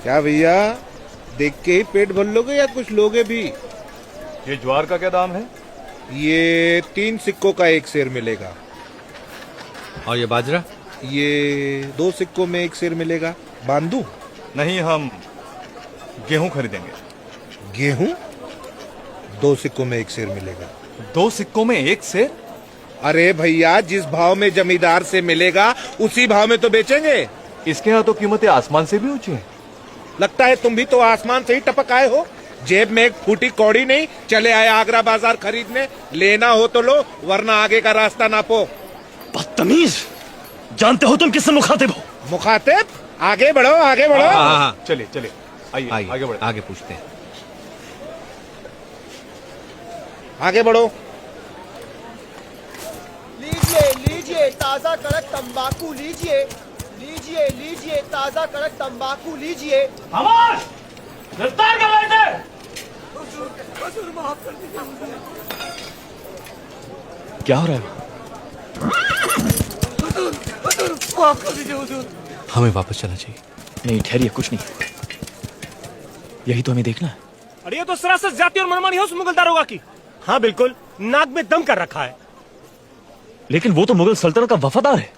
क्या भैया, देख के ही पेट भर लोगे या कुछ लोगे भी? ये ज्वार का क्या दाम है? ये 3 सिक्कों का 1 सेर मिलेगा। और ये बाजरा? ये 2 सिक्कों में 1 सेर मिलेगा। बांधू? नहीं, हम गेहूं खरीदेंगे। गेहूं 2 सिक्कों में 1 सेर मिलेगा। 2 सिक्कों में 1 सेर? अरे भैया, जिस भाव में जमींदार से मिलेगा उसी भाव में तो बेचेंगे। इसके यहाँ तो कीमतें आसमान से भी ऊंची हैं। लगता है तुम भी तो आसमान से ही टपक आए हो। जेब में एक फूटी कौड़ी नहीं, चले आए आगरा बाजार खरीदने। लेना हो तो लो, वरना आगे का रास्ता नापो। बदतमीज, जानते हो तुम किससे मुखातिब हो? मुखातिब? आगे बढ़ो, आगे बढ़ो। हाँ, चलिए चलिए, आइए आगे बढ़े। आगे पूछते हैं। आगे बढ़ो। लीजिए लीजिए ताजा कड़क तंबाकू लीजिए, लीजिए लीजिए ताजा कड़क तंबाकू लीजिए। गिरफ्तार कर रहे थे। क्या हो रहा है? माफ कर दीजिए हुजूर। हमें वापस चलना चाहिए। नहीं ठहरिए, कुछ नहीं, यही तो हमें देखना है। अरे ये तो सरासर जाति और मनमानी है उस मुगल दारोगा की। हाँ बिल्कुल, नाक में दम कर रखा है। लेकिन वो तो मुगल सल्तनत का वफादार है।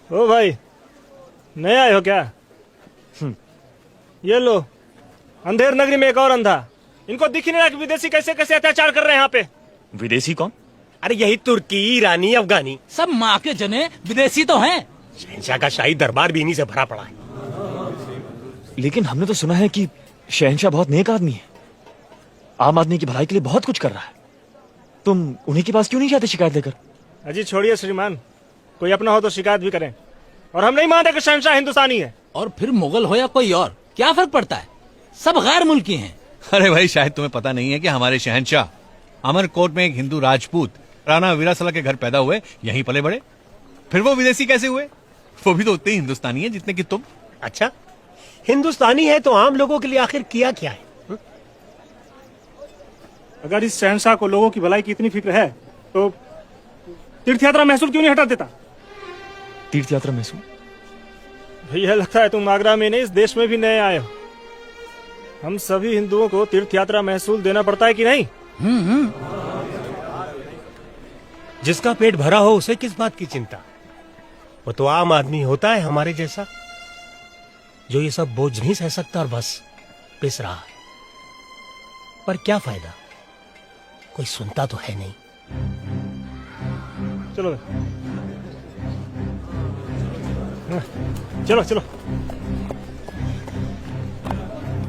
ओ भाई, नए आए हो क्या? ये लो, अंधेर नगरी में एक और अंधा। इनको दिख ही नहीं रहा कि विदेशी कैसे कैसे अत्याचार कर रहे हैं यहाँ पे। विदेशी कौन? अरे यही तुर्की, ईरानी, अफगानी, सब माँ के जने विदेशी तो हैं। शहंशाह का शाही दरबार भी इन्हीं से भरा पड़ा है। लेकिन हमने तो सुना है कि शहंशाह बहुत नेक आदमी है, आम आदमी की भलाई के लिए बहुत कुछ कर रहा है। तुम उन्हीं के पास क्यों नहीं जाते शिकायत लेकर? अजी छोड़िए श्रीमान, कोई अपना हो तो शिकायत भी करें। और हम नहीं मानते कि शहंशाह हिंदुस्तानी है। और फिर मुगल हो या कोई और, क्या फर्क पड़ता है? सब गैर मुल्की हैं। अरे भाई, शायद तुम्हें पता नहीं है कि हमारे शहंशाह अमरकोट में एक हिंदू राजपूत राणा वीरासला के घर पैदा हुए, यहीं पले बड़े। फिर वो विदेशी कैसे हुए? वो भी तो उतने ही हिंदुस्तानी है जितने कि तुम। अच्छा, हिंदुस्तानी है तो आम लोगों के लिए आखिर किया क्या है? अगर इस शहंशाह को लोगों की भलाई की इतनी फिक्र है तो तीर्थ यात्रा महसूल क्यों नहीं हटा देता? तीर्थ यात्रा महसूल? भैया लगता है तुम आगरा में नहीं, इस देश में भी नए आए हो। हम सभी हिंदुओं को तीर्थ यात्रा महसूल देना पड़ता है कि नहीं? जिसका पेट भरा हो उसे किस बात की चिंता? वो तो आम आदमी होता है हमारे जैसा, जो ये सब बोझ नहीं सह सकता और बस पिस रहा है। पर क्या फायदा, कोई सुनता तो है नहीं। चलो चलो चलो।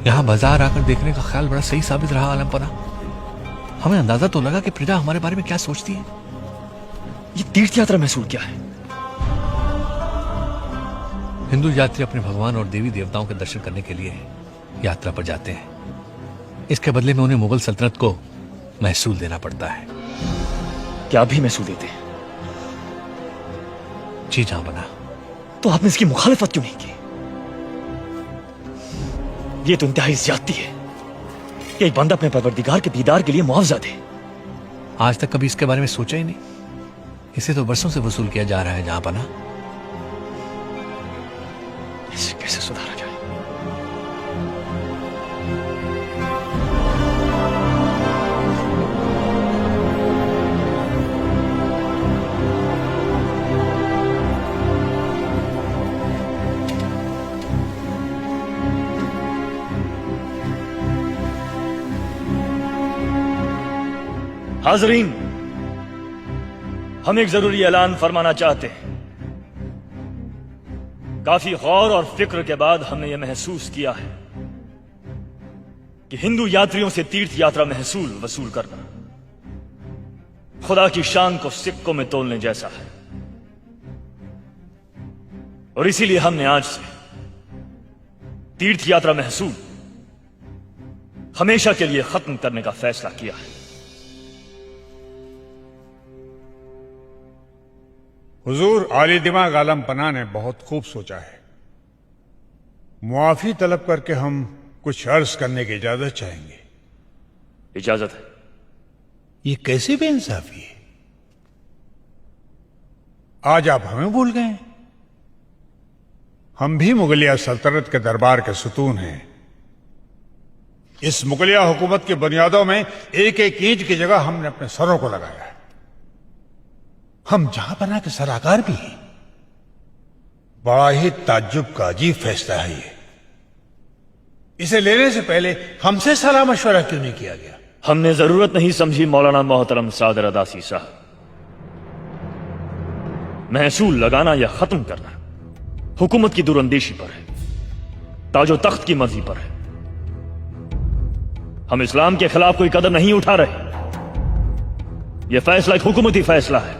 यहाँ बाजार आकर देखने का ख्याल बड़ा सही साबित रहा आलमपना। हमें अंदाजा तो लगा कि प्रजा हमारे बारे में क्या सोचती है। ये तीर्थ यात्रा महसूल क्या है? हिंदू यात्री अपने भगवान और देवी देवताओं के दर्शन करने के लिए यात्रा पर जाते हैं। इसके बदले में उन्हें मुगल सल्तनत को महसूल देना पड़ता है। क्या भी महसूल देते हैं? जी जहां बना। तो आपने इसकी मुखालिफत क्यों नहीं की? ये तो इंतहाई ज्यादती है कि एक बंदा अपने परवरदिगार के दीदार के लिए मुआवजा दे। आज तक कभी इसके बारे में सोचा ही नहीं। इसे तो वर्षों से वसूल किया जा रहा है जहां बना। इसे कैसे सुधारा जाए? हाजरीन, हम एक जरूरी ऐलान फरमाना चाहते हैं। काफी गौर और फिक्र के बाद हमने यह महसूस किया है कि हिंदू यात्रियों से तीर्थ यात्रा महसूल वसूल करना खुदा की शान को सिक्कों में तोलने जैसा है। और इसीलिए हमने आज से तीर्थ यात्रा महसूल हमेशा के लिए खत्म करने का फैसला किया है। हुजूर, आली दिमाग आलम पना ने बहुत खूब सोचा है। मुआफी तलब करके हम कुछ अर्ज करने की इजाजत चाहेंगे। इजाजत है। ये कैसी बेइंसाफी है? आज आप हमें भूल गए। हम भी मुगलिया सल्तनत के दरबार के सुतून हैं। इस मुगलिया हुकूमत की बुनियादों में एक एक ईंट की जगह हमने अपने सरों को लगाया है। हम जहां बना के सलाहकार भी हैं। बड़ा ही ताज्जुब का अजीब फैसला है ये। इसे लेने से पहले हमसे सलाह मशवरा क्यों नहीं किया गया? हमने जरूरत नहीं समझी मौलाना मोहतरम सादर अदासी साहब। महसूल लगाना या खत्म करना हुकूमत की दूरअंदेशी पर है, ताजो तख्त की मर्जी पर है। हम इस्लाम के खिलाफ कोई कदम नहीं उठा रहे। यह फैसला एक हुकूमती फैसला है,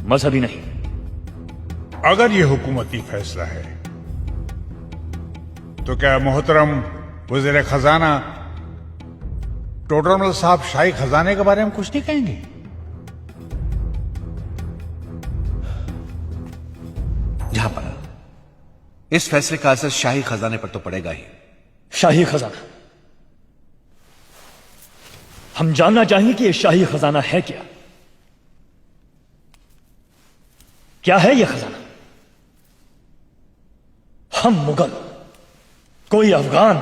मजहबी नहीं। अगर यह हुकूमती फैसला है तो क्या मोहतरम वज़ीर खजाना टोडरमल साहब शाही खजाने के बारे में कुछ नहीं कहेंगे? जहां पर इस फैसले का असर शाही खजाने पर तो पड़ेगा ही। शाही खजाना, हम जानना चाहेंगे कि यह शाही खजाना है क्या? क्या है यह खजाना? हम मुगल कोई अफगान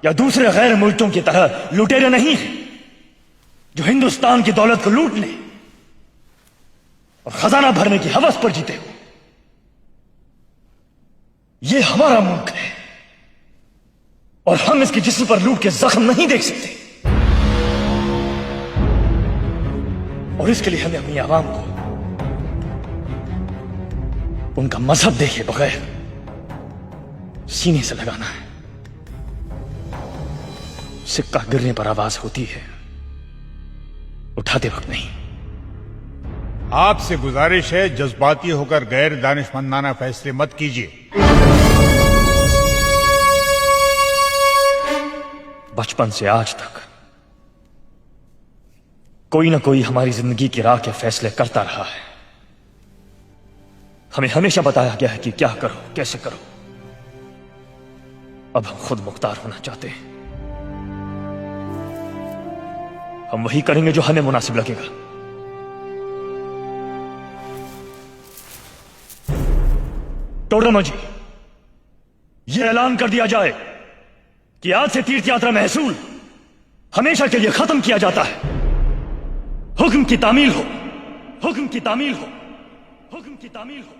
या दूसरे गैर मुल्कों की तरह लुटेरे नहीं हैं जो हिंदुस्तान की दौलत को लूट ले और खजाना भरने की हवस पर जीते हो। यह हमारा मुल्क है और हम इसके जिस्म पर लूट के जख्म नहीं देख सकते। और इसके लिए हमें अपनी आवाम को उनका मजहब देखे बगैर सीने से लगाना है। सिक्का गिरने पर आवाज होती है, उठाते वक्त नहीं। आपसे गुजारिश है, जज्बाती होकर गैर दानिशमंदाना फैसले मत कीजिए। बचपन से आज तक कोई ना कोई हमारी जिंदगी की राह के फैसले करता रहा है। हमें हमेशा बताया गया है कि क्या करो, कैसे करो। अब हम खुद मुख्तार होना चाहते हैं। हम वही करेंगे जो हमें मुनासिब लगेगा। टोडरमल जी, यह ऐलान कर दिया जाए कि आज से तीर्थ यात्रा महसूल हमेशा के लिए खत्म किया जाता है। हुक्म की तामील हो, हुक्म की तामील हो, हुक्म की तामील हो।